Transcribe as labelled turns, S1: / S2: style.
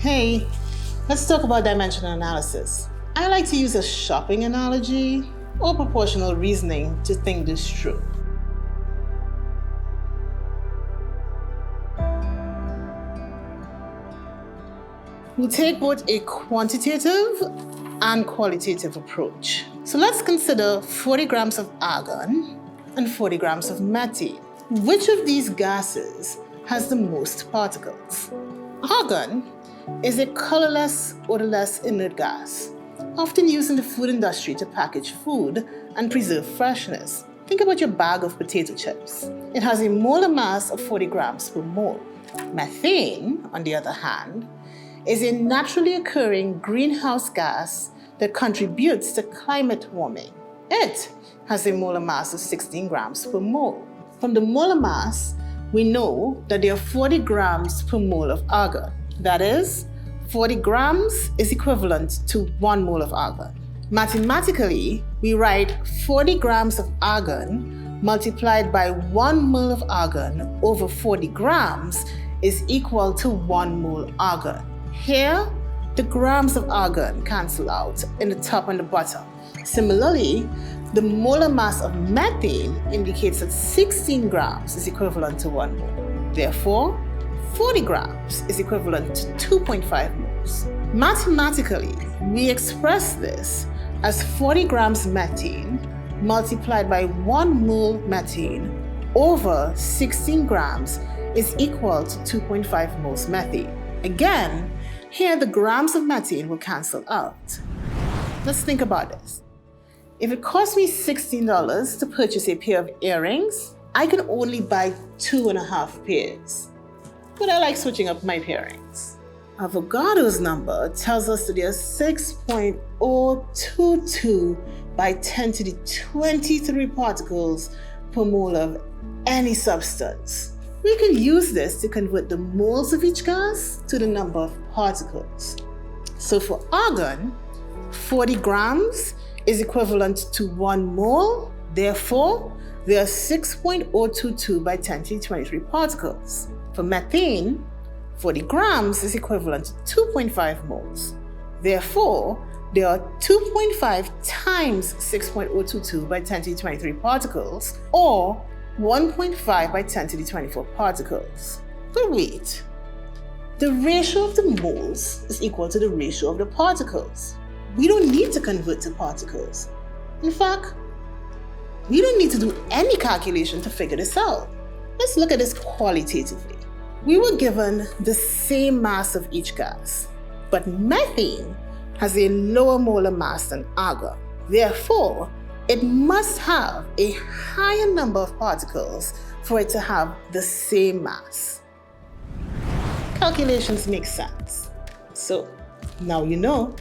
S1: Hey, let's talk about dimensional analysis. I like to use a shopping analogy or proportional reasoning to think this through. We take both a quantitative and qualitative approach. So let's consider 40 grams of argon and 40 grams of methane. Which of these gases has the most particles? Argon is a colorless, odorless inert gas, often used in the food industry to package food and preserve freshness. Think about your bag of potato chips. It has a molar mass of 40 grams per mole. Methane, on the other hand, is a naturally occurring greenhouse gas that contributes to climate warming. It has a molar mass of 16 grams per mole. From the molar mass, we know that there are 40 grams per mole of argon. That is, 40 grams is equivalent to 1 mole of argon. Mathematically, we write 40 grams of argon multiplied by 1 mole of argon over 40 grams is equal to 1 mole argon. Here, the grams of argon cancel out in the top and the bottom. Similarly, the molar mass of methane indicates that 16 grams is equivalent to 1 mole. Therefore, 40 grams is equivalent to 2.5 moles. Mathematically, we express this as 40 grams methane multiplied by 1 mole methane over 16 grams is equal to 2.5 moles methane. Again, here the grams of methane will cancel out. Let's think about this. If it cost me $16 to purchase a pair of earrings, I can only buy 2.5 pairs. But I like switching up my pairings. Avogadro's number tells us that there are 6.022 by 10 to the 23 particles per mole of any substance. We can use this to convert the moles of each gas to the number of particles. So for argon, 40 grams is equivalent to 1 mole. Therefore, there are 6.022 by 10 to the 23 particles. For methane, 40 grams is equivalent to 2.5 moles. Therefore, there are 2.5 times 6.022 by 10 to the 23 particles, or 1.5 by 10 to the 24 particles. But wait, the ratio of the moles is equal to the ratio of the particles. We don't need to convert to particles. In fact, we don't need to do any calculation to figure this out. Let's look at this qualitatively. We were given the same mass of each gas, but methane has a lower molar mass than argon. Therefore, it must have a higher number of particles for it to have the same mass. Calculations make sense. So, now you know.